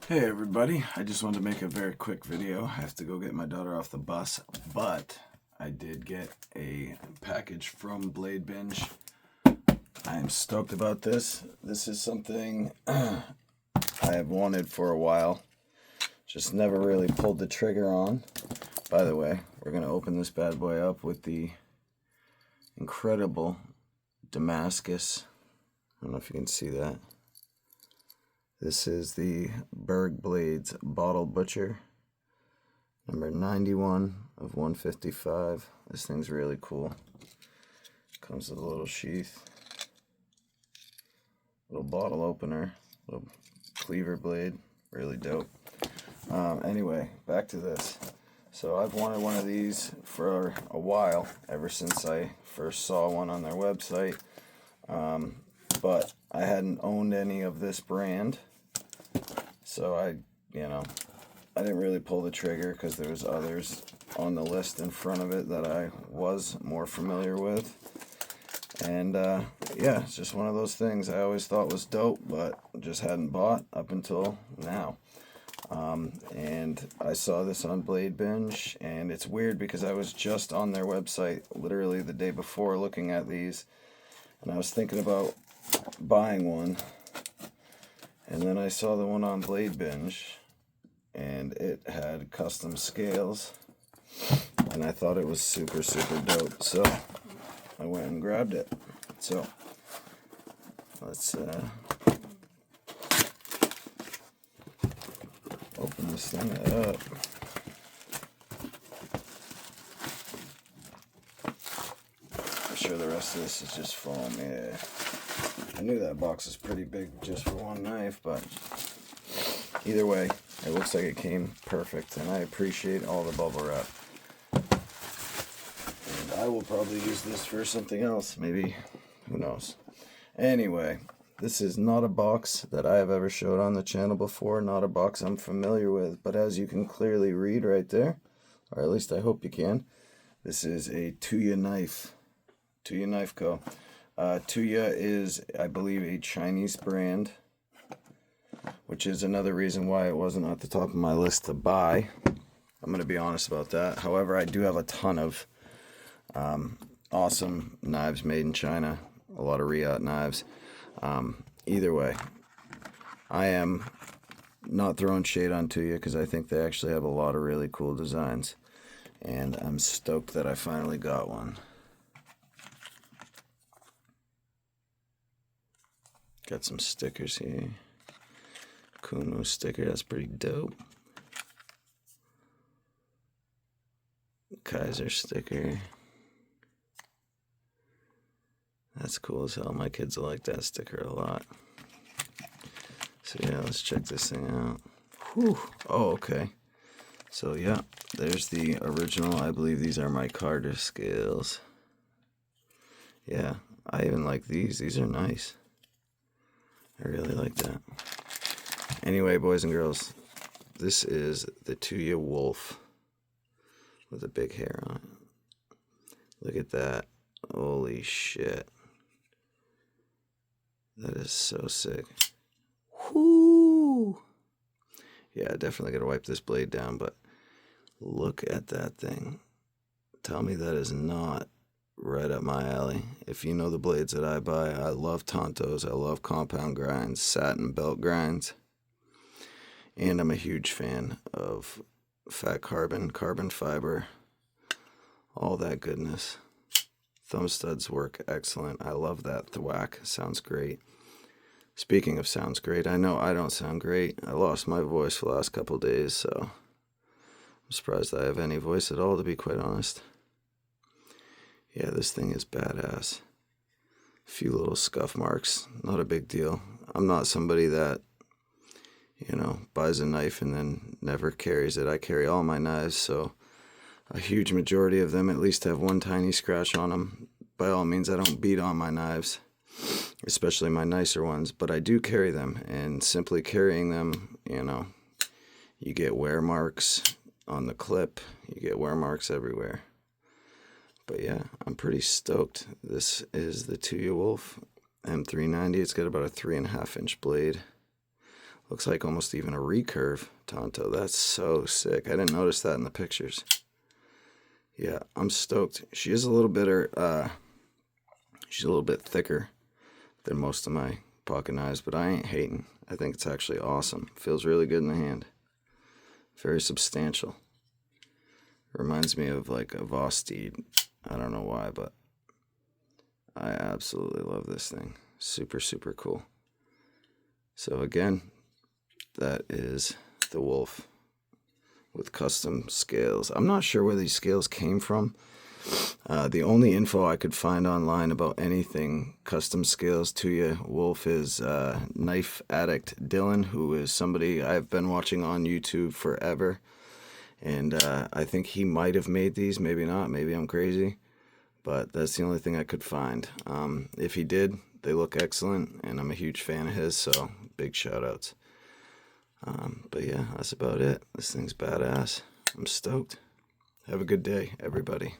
Hey everybody, I just wanted to make a very quick video. I have to go get my daughter off the bus, but I did get a package from Blade Binge. I am stoked about this. This is something I have wanted for a while, just never really pulled the trigger on. By the way, we're going to open this bad boy up with the incredible Damascus. I don't know if you can see that. This is the Berg Blades Bottle Butcher, number 91 of 155. This thing's really cool. Comes with a little sheath, little bottle opener, little cleaver blade, really dope. Anyway, back to this. So I've wanted one of these for a while, ever since I first saw one on their website. But I hadn't owned any of this brand, so I didn't really pull the trigger because there was others on the list in front of it that I was more familiar with. And yeah, it's just one of those things I always thought was dope, but just hadn't bought up until now. And I saw this on Blade Binge, and it's weird because I was just on their website literally the day before looking at these, and I was thinking about buying one, and then I saw the one on Blade Binge, and it had custom scales, and I thought it was super dope, so I went and grabbed it. So let's open this thing up. I'm sure the rest of this is just foam. Yeah, I knew that box is pretty big just for one knife, but either way, it looks like it came perfect, and I appreciate all the bubble wrap. And I will probably use this for something else, maybe, who knows. Anyway, this is not a box that I have ever showed on the channel before, not a box I'm familiar with, but as you can clearly read right there, or at least I hope you can, this is a Tuya knife. Tuya Knife Co. Tuya is, I believe, a Chinese brand, which is another reason why it wasn't at the top of my list to buy. I'm going to be honest about that. However, I do have a ton of awesome knives made in China, a lot of Riot knives. Either way, I am not throwing shade on Tuya because I think they actually have a lot of really cool designs, and I'm stoked that I finally got one. Got some stickers here. Kuno sticker, that's pretty dope. Kaiser sticker. That's cool as hell. My kids will like that sticker a lot. So yeah, let's check this thing out. Whew. Oh, okay. So yeah, there's the original. I believe these are my Carter scales. Yeah, I even like these. These are nice. I really like that. Anyway, boys and girls, this is the Tuya Wolf with a big hair on it. Look at that. Holy shit. That is so sick. Whoo! Yeah, definitely gotta wipe this blade down, but look at that thing. Tell me that is not right up my alley. If you know the blades that I buy, I love Tontos, I love compound grinds, satin belt grinds, and I'm a huge fan of fat carbon, carbon fiber, all that goodness. Thumb studs work excellent. I love that thwack. Sounds great. Speaking of sounds great, I know I don't sound great. I lost my voice for the last couple days, so I'm surprised I have any voice at all, to be quite honest. Yeah, this thing is badass. A few little scuff marks, not a big deal. I'm not somebody that, buys a knife and then never carries it. I carry all my knives, so a huge majority of them at least have one tiny scratch on them. By all means, I don't beat on my knives, especially my nicer ones, but I do carry them, and simply carrying them, you get wear marks on the clip, you get wear marks everywhere. But yeah, I'm pretty stoked. This is the Tuya Wolf M390. It's got about a 3.5-inch blade. Looks like almost even a recurve Tonto. That's so sick. I didn't notice that in the pictures. Yeah, I'm stoked. She is a little bit she's a little bit thicker than most of my pocket knives, but I ain't hating. I think it's actually awesome. Feels really good in the hand. Very substantial. Reminds me of like a Vosteed. I don't know why, but I absolutely love this thing. Super, super cool. So again, that is the Wolf with custom scales. I'm not sure where these scales came from. The only info I could find online about anything custom scales Tuya Wolf is knife addict Dylan, who is somebody I've been watching on YouTube forever. And I think he might have made these, maybe not, maybe I'm crazy. But that's the only thing I could find. If he did, they look excellent, and I'm a huge fan of his, so big shout outs. But yeah, that's about it. This thing's badass. I'm stoked. Have a good day, everybody.